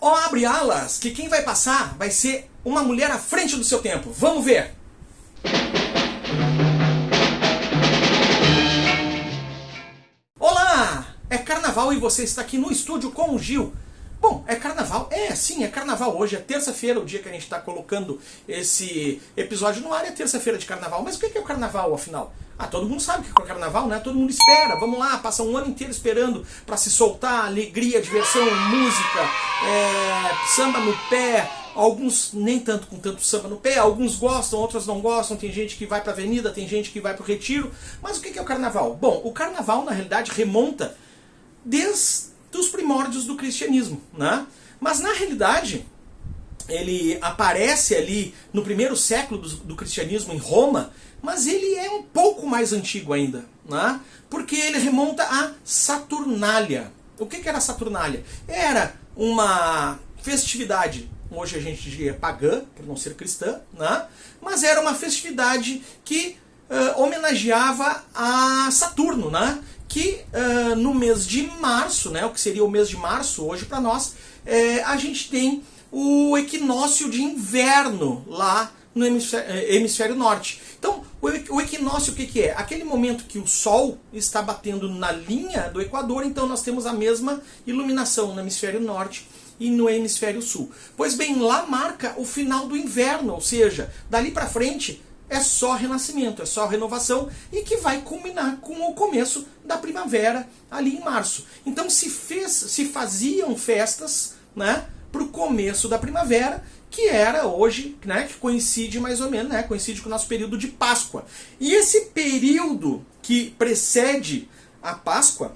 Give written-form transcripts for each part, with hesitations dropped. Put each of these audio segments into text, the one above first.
Ó, abre alas, que quem vai passar vai ser uma mulher à frente do seu tempo. Vamos ver! Olá! É carnaval e você está aqui no estúdio com o Gil. Bom, é carnaval? Sim, é carnaval. Hoje é terça-feira, o dia que a gente está colocando esse episódio no ar, é terça-feira de carnaval. Mas o que é o carnaval, afinal? Todo mundo sabe o que é o carnaval, né? Todo mundo espera, vamos lá, passa um ano inteiro esperando para se soltar, alegria, diversão, música, samba no pé. Alguns nem tanto com tanto samba no pé, alguns gostam, outros não gostam, tem gente que vai para a avenida, tem gente que vai para o retiro. Mas o que é o carnaval? Bom, o carnaval na realidade remonta desde os primórdios do cristianismo, né? Mas na realidade ele aparece ali no primeiro século do cristianismo em Roma, mas ele é um pouco mais antigo ainda, né? Porque ele remonta a Saturnália. O que era a Saturnália? Era uma festividade, hoje a gente diria pagã, por não ser cristã, né? Mas era uma festividade que homenageava a Saturno, né? Que no mês de março, né, o que seria o mês de março hoje para nós, a gente tem o equinócio de inverno lá no hemisfério norte. Então, o equinócio o que é? Aquele momento que o Sol está batendo na linha do Equador, então nós temos a mesma iluminação no hemisfério norte e no hemisfério sul. Pois bem, lá marca o final do inverno, ou seja, dali para frente é só renascimento, é só renovação e que vai culminar com o começo da primavera ali em março. Então se faziam festas, né, para o começo da primavera, que era hoje, né, que coincide mais ou menos, né, coincide com o nosso período de Páscoa. E esse período que precede a Páscoa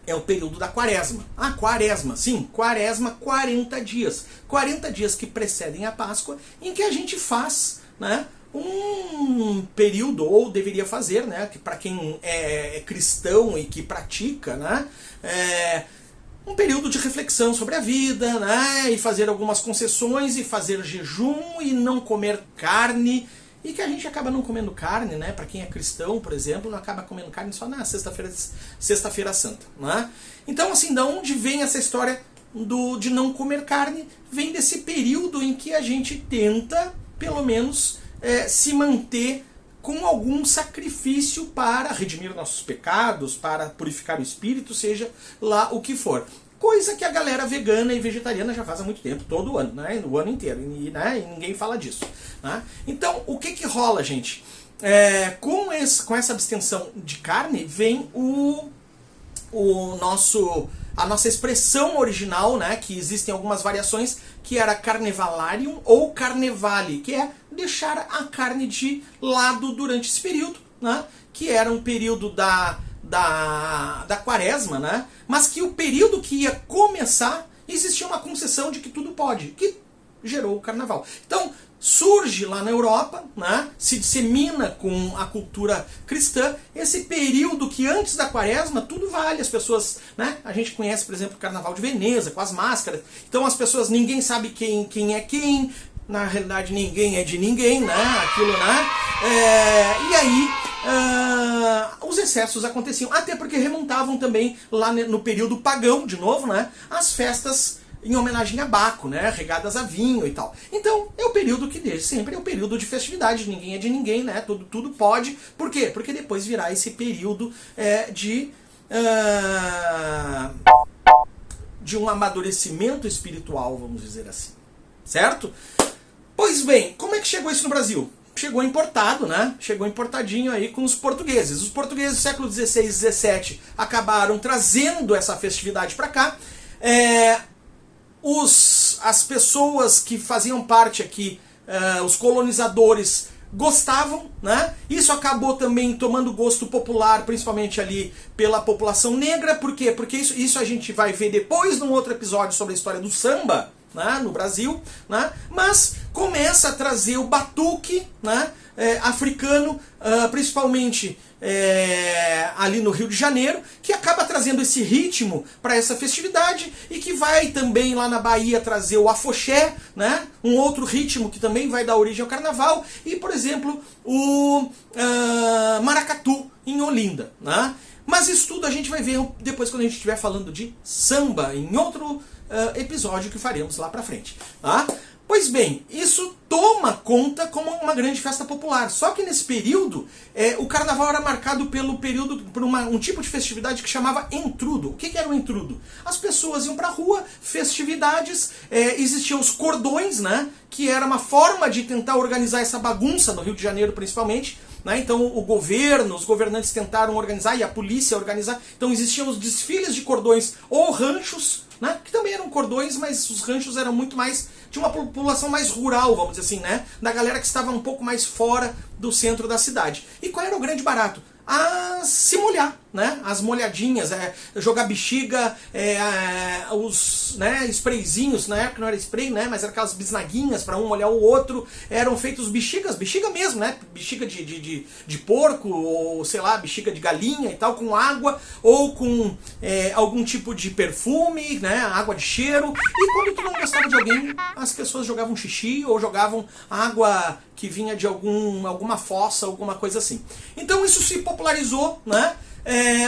é o período da quaresma. Quaresma, sim, quaresma, 40 dias. 40 dias que precedem a Páscoa, em que a gente faz, né, um período, ou deveria fazer, né, que para quem é cristão e que pratica, né, um período de reflexão sobre a vida, né, e fazer algumas concessões, e fazer jejum, e não comer carne, e que a gente acaba não comendo carne, né, para quem é cristão, por exemplo, não acaba comendo carne só na sexta-feira santa, né. Então, assim, da onde vem essa história de não comer carne? Vem desse período em que a gente tenta, pelo menos, se manter com algum sacrifício para redimir nossos pecados, para purificar o espírito, seja lá o que for. Coisa que a galera vegana e vegetariana já faz há muito tempo, todo ano, né? O ano inteiro, e ninguém fala disso. Né? Então, o que rola, gente? Com essa abstenção de carne, vem a nossa expressão original, né, que existem algumas variações, que era carnevalarium ou carnevale, que é deixar a carne de lado durante esse período, né, que era um período da quaresma, né, mas que o período que ia começar, existia uma concessão de que tudo pode, que gerou o carnaval. Então, surge lá na Europa, né, se dissemina com a cultura cristã, esse período que antes da quaresma tudo vale, as pessoas, né, a gente conhece, por exemplo, o Carnaval de Veneza, com as máscaras, então as pessoas, ninguém sabe quem é quem, na realidade ninguém é de ninguém, né, aquilo, né, e aí os excessos aconteciam, até porque remontavam também lá no período pagão, de novo, né, as festas em homenagem a Baco, né, regadas a vinho e tal. Então, é o período que desde sempre é o período de festividade, ninguém é de ninguém, né, tudo pode. Por quê? Porque depois virá esse período de um amadurecimento espiritual, vamos dizer assim. Certo? Pois bem, como é que chegou isso no Brasil? Chegou importado, né? Chegou importadinho aí com os portugueses. Os portugueses do século XVI e XVII acabaram trazendo essa festividade para cá. As pessoas que faziam parte aqui, os colonizadores, gostavam, né? Isso acabou também tomando gosto popular, principalmente ali pela população negra. Por quê? Porque isso a gente vai ver depois num outro episódio sobre a história do samba, né, no Brasil, né? Mas começa a trazer o batuque, né, africano, principalmente ali no Rio de Janeiro, que acaba trazendo esse ritmo para essa festividade e que vai também lá na Bahia trazer o afoxé, né, um outro ritmo que também vai dar origem ao carnaval, e, por exemplo, o maracatu em Olinda, né? Mas isso tudo a gente vai ver depois quando a gente estiver falando de samba, em outro episódio que faremos lá pra frente. Tá? Pois bem, isso toma conta como uma grande festa popular. Só que nesse período, o carnaval era marcado por um tipo de festividade que chamava entrudo. O que era o entrudo? As pessoas iam pra rua, festividades, existiam os cordões, né? Que era uma forma de tentar organizar essa bagunça no Rio de Janeiro, principalmente. Né? Então os governantes tentaram organizar e a polícia organizar. Então existiam os desfiles de cordões ou ranchos, né? Que também eram cordões, mas os ranchos eram muito mais... Tinha uma população mais rural, vamos dizer assim, né? Da galera que estava um pouco mais fora do centro da cidade. E qual era o grande barato? Se molhar, né? As molhadinhas, jogar bexiga, os sprayzinhos, na época não era spray, né? Mas eram aquelas bisnaguinhas para um molhar o outro, eram feitos bexiga mesmo, né? Bexiga de porco, ou sei lá, bexiga de galinha e tal, com água, ou com algum tipo de perfume, né? Água de cheiro, e quando tu não gostava de alguém, as pessoas jogavam xixi, ou jogavam água que vinha de alguma fossa, alguma coisa assim. Então isso se popularizou, né?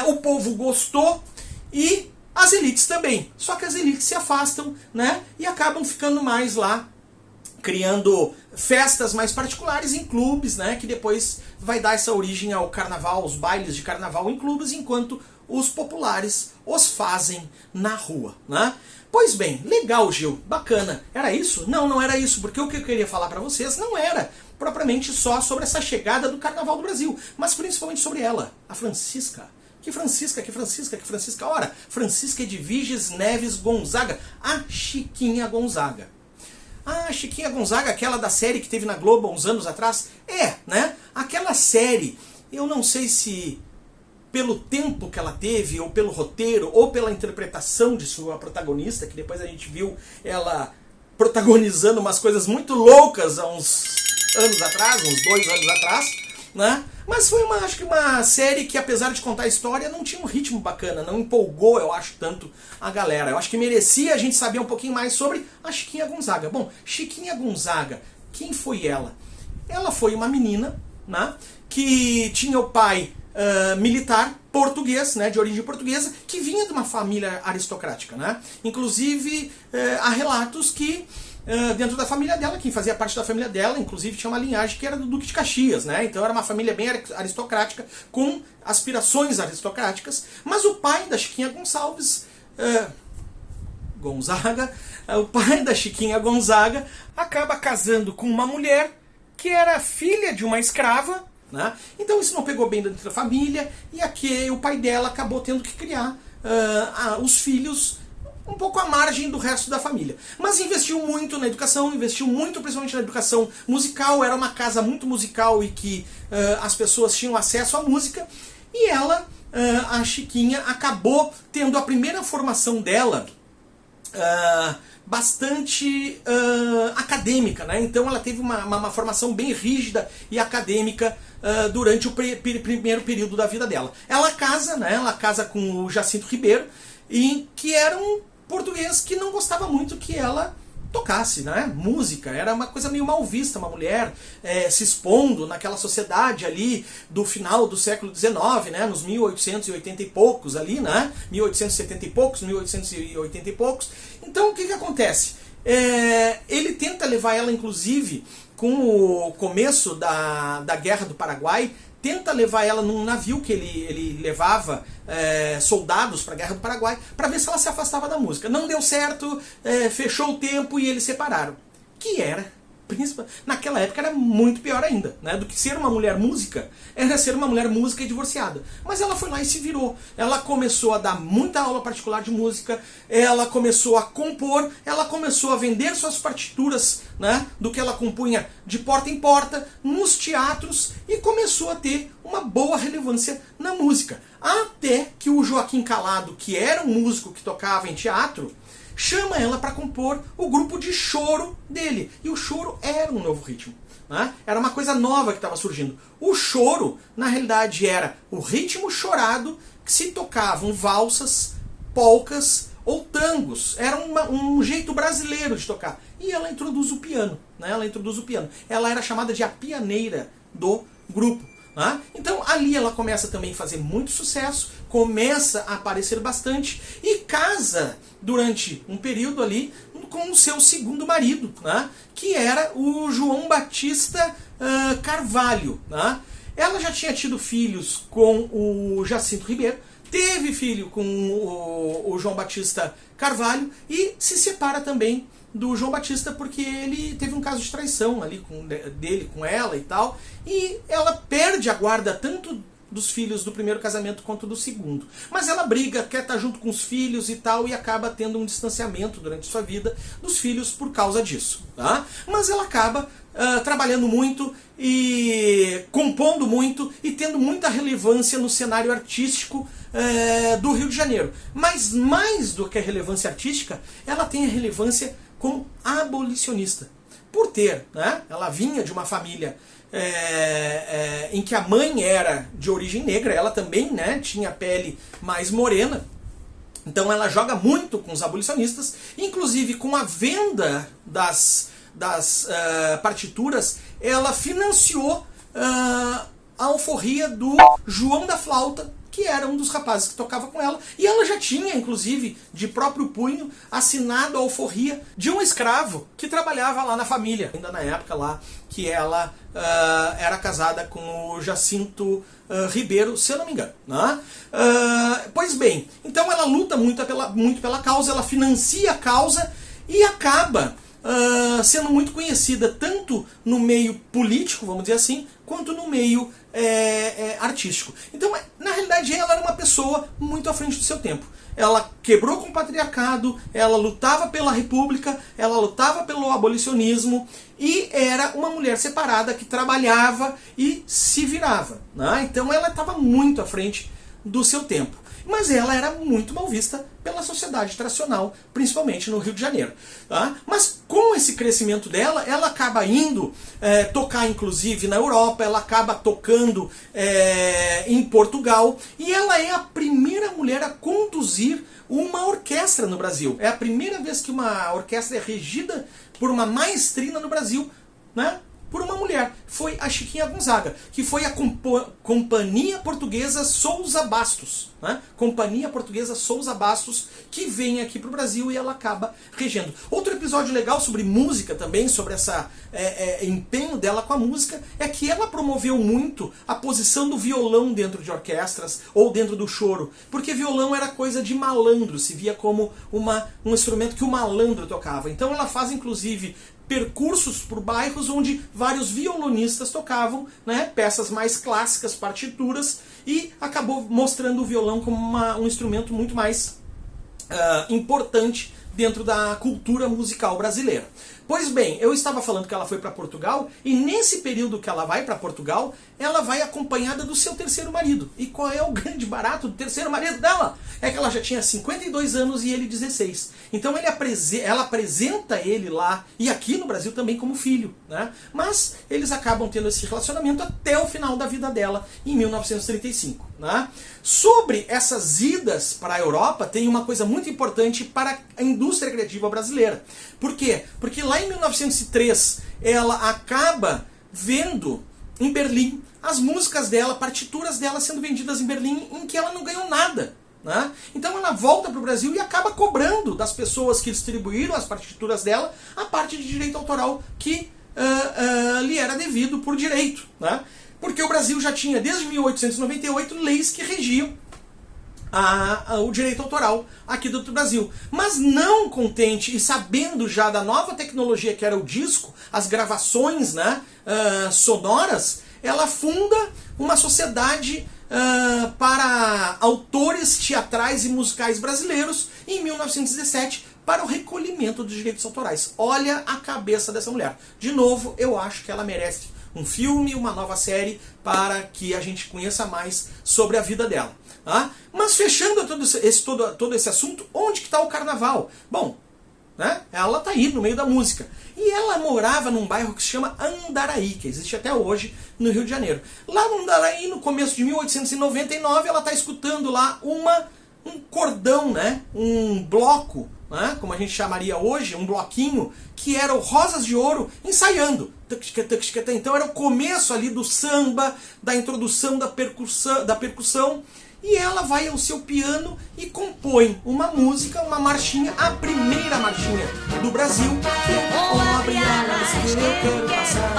O povo gostou e as elites também. Só que as elites se afastam, né? E acabam ficando mais lá, criando festas mais particulares em clubes, né? Que depois vai dar essa origem ao carnaval, os bailes de carnaval em clubes, enquanto os populares os fazem na rua, né? Pois bem, legal, Gil, bacana. Era isso? Não, não era isso, porque o que eu queria falar para vocês não era propriamente só sobre essa chegada do Carnaval do Brasil, mas principalmente sobre ela, a Francisca. Que Francisca? Ora, Francisca Edviges Neves Gonzaga, a Chiquinha Gonzaga. A Chiquinha Gonzaga, aquela da série que teve na Globo há uns anos atrás, né? Aquela série, eu não sei se pelo tempo que ela teve, ou pelo roteiro, ou pela interpretação de sua protagonista, que depois a gente viu ela protagonizando umas coisas muito loucas há uns anos atrás, uns 2 anos atrás, né? Mas foi acho que uma série que, apesar de contar a história, não tinha um ritmo bacana, não empolgou, eu acho, tanto a galera. Eu acho que merecia a gente saber um pouquinho mais sobre a Chiquinha Gonzaga. Bom, Chiquinha Gonzaga, quem foi ela? Ela foi uma menina, né, que tinha o pai militar português, né, de origem portuguesa, que vinha de uma família aristocrática, né? Inclusive, há relatos que dentro da família dela, quem fazia parte da família dela, inclusive tinha uma linhagem que era do Duque de Caxias, né? Então era uma família bem aristocrática, com aspirações aristocráticas, mas o pai da Chiquinha Gonzaga, o pai da Chiquinha Gonzaga, acaba casando com uma mulher que era filha de uma escrava, né? Então isso não pegou bem dentro da família, e aqui o pai dela acabou tendo que criar os filhos um pouco à margem do resto da família. Mas investiu muito na educação, investiu muito principalmente na educação musical, era uma casa muito musical e que as pessoas tinham acesso à música, e ela, a Chiquinha, acabou tendo a primeira formação dela bastante acadêmica, né? Então ela teve uma formação bem rígida e acadêmica durante o primeiro período da vida dela. Ela casa, né? Ela casa com o Jacinto Ribeiro, que era um português que não gostava muito que ela tocasse, né? Música. Era uma coisa meio mal vista, uma mulher se expondo naquela sociedade ali do final do século XIX, né? Nos 1880 e poucos ali, né? 1870 e poucos, 1880 e poucos. Então o que acontece? Ele tenta levar ela, inclusive, com o começo da Guerra do Paraguai, tenta levar ela num navio que ele levava soldados para a Guerra do Paraguai, para ver se ela se afastava da música. Não deu certo, fechou o tempo e eles separaram. Que era, naquela época, era muito pior ainda, né? Do que ser uma mulher música, era ser uma mulher música e divorciada. Mas ela foi lá e se virou. Ela começou a dar muita aula particular de música, ela começou a compor, ela começou a vender suas partituras, né, do que ela compunha de porta em porta, nos teatros, e começou a ter uma boa relevância na música. Até que o Joaquim Calado, que era um músico que tocava em teatro, chama ela para compor o grupo de choro dele. E o choro era um novo ritmo, né? Era uma coisa nova que estava surgindo. O choro, na realidade, era o ritmo chorado que se tocavam valsas, polcas ou tangos. Era um jeito brasileiro de tocar. E ela introduz o piano, né? Ela era chamada de a pianeira do grupo. Então ali ela começa também a fazer muito sucesso, começa a aparecer bastante e casa durante um período ali com o seu segundo marido, né? Que era o João Batista Carvalho. Né? Ela já tinha tido filhos com o Jacinto Ribeiro, teve filho com o João Batista Carvalho e se separa também do João Batista porque ele teve um caso de traição ali dele com ela e tal, e ela perde a guarda tanto dos filhos do primeiro casamento quanto do segundo. Mas ela briga, quer estar junto com os filhos e tal, e acaba tendo um distanciamento durante sua vida dos filhos por causa disso. Tá? Mas ela acaba trabalhando muito e compondo muito e tendo muita relevância no cenário artístico do Rio de Janeiro. Mas mais do que a relevância artística, ela tem a relevância como abolicionista. Por ter, né? Ela vinha de uma família em que a mãe era de origem negra, ela também, né, tinha a pele mais morena, então ela joga muito com os abolicionistas, inclusive com a venda das partituras, ela financiou a alforria do João da Flauta, que era um dos rapazes que tocava com ela, e ela já tinha, inclusive, de próprio punho, assinado a alforria de um escravo que trabalhava lá na família, ainda na época lá que ela era casada com o Jacinto Ribeiro, se eu não me engano. Né? Pois bem, então ela luta muito pela causa, ela financia a causa e acaba sendo muito conhecida tanto no meio político, vamos dizer assim, quanto no meio artístico. Então, na realidade, ela era uma pessoa muito à frente do seu tempo. Ela quebrou com o patriarcado, ela lutava pela república, ela lutava pelo abolicionismo e era uma mulher separada que trabalhava e se virava. Né? Então ela estava muito à frente do seu tempo. Mas ela era muito mal vista pela sociedade tradicional, principalmente no Rio de Janeiro. Tá? Mas com esse crescimento dela, ela acaba indo tocar inclusive na Europa, ela acaba tocando em Portugal, e ela é a primeira mulher a conduzir uma orquestra no Brasil. É a primeira vez que uma orquestra é regida por uma maestrina no Brasil, né? Por uma mulher. Foi a Chiquinha Gonzaga, que foi a Companhia Portuguesa Souza Bastos. Né? Companhia Portuguesa Souza Bastos, que vem aqui para o Brasil e ela acaba regendo. Outro episódio legal sobre música também, sobre esse empenho dela com a música, é que ela promoveu muito a posição do violão dentro de orquestras ou dentro do choro, porque violão era coisa de malandro, se via como um instrumento que o malandro tocava. Então ela faz inclusive percursos por bairros onde vários violonistas tocavam, né, peças mais clássicas, partituras, e acabou mostrando o violão como um instrumento muito mais importante dentro da cultura musical brasileira. Pois bem, eu estava falando que ela foi para Portugal, e nesse período que ela vai para Portugal, ela vai acompanhada do seu terceiro marido. E qual é o grande barato do terceiro marido dela? É que ela já tinha 52 anos e ele 16. Então ela apresenta ele lá, e aqui no Brasil também, como filho. Né? Mas eles acabam tendo esse relacionamento até o final da vida dela, em 1935. Né? Sobre essas idas para a Europa, tem uma coisa muito importante para a indústria criativa brasileira. Por quê? Porque lá em 1903, ela acaba vendo em Berlim as músicas dela, partituras dela sendo vendidas em Berlim, em que ela não ganhou nada. Né? Então ela volta para o Brasil e acaba cobrando das pessoas que distribuíram as partituras dela a parte de direito autoral que lhe era devido por direito. Né? Porque o Brasil já tinha, desde 1898, leis que regiam o direito autoral aqui do Brasil. Mas não contente e sabendo já da nova tecnologia que era o disco, as gravações, né, sonoras, ela funda uma sociedade para autores teatrais e musicais brasileiros em 1917 para o recolhimento dos direitos autorais. Olha a cabeça dessa mulher. De novo, eu acho que ela merece um filme, uma nova série, para que a gente conheça mais sobre a vida dela. Tá? Mas fechando todo esse assunto, onde que está o carnaval? Bom, né, ela está aí no meio da música. E ela morava num bairro que se chama Andaraí, que existe até hoje no Rio de Janeiro. Lá no Andaraí, no começo de 1899, ela está escutando lá um cordão, né, um bloco, né, como a gente chamaria hoje, um bloquinho, que era o Rosas de Ouro, ensaiando. Então era o começo ali do samba, da introdução da percussão, e ela vai ao seu piano e compõe uma música, uma marchinha, a primeira marchinha do Brasil, que é O abre alas que eu quero passar.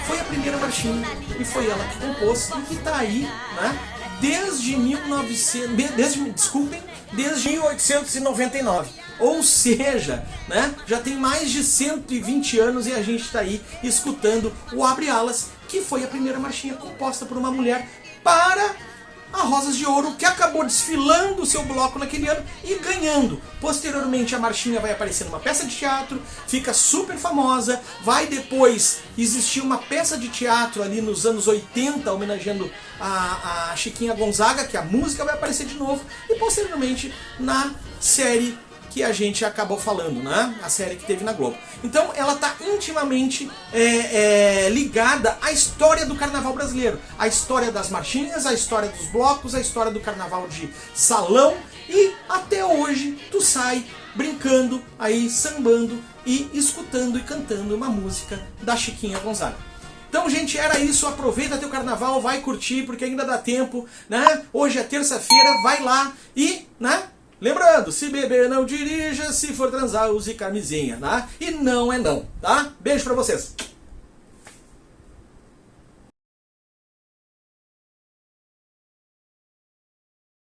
Foi a primeira marchinha e foi ela que compôs e que está aí, né, desde 1899. Ou seja, né, já tem mais de 120 anos e a gente está aí escutando o Abre Alas, que foi a primeira marchinha composta por uma mulher para a Rosas de Ouro, que acabou desfilando o seu bloco naquele ano e ganhando. Posteriormente a marchinha vai aparecer numa peça de teatro, fica super famosa, vai depois existir uma peça de teatro ali nos anos 80, homenageando a Chiquinha Gonzaga, que a música vai aparecer de novo, e posteriormente na série que a gente acabou falando, né? A série que teve na Globo. Então ela está intimamente ligada à história do carnaval brasileiro, à história das marchinhas, à história dos blocos, à história do carnaval de salão, e até hoje tu sai brincando aí, sambando e escutando e cantando uma música da Chiquinha Gonzaga. Então, gente, era isso. Aproveita teu carnaval, vai curtir, porque ainda dá tempo, né? Hoje é terça-feira, vai lá e, né? Lembrando, se beber não dirija, se for transar use camisinha, tá? E não é não, tá? Beijo pra vocês.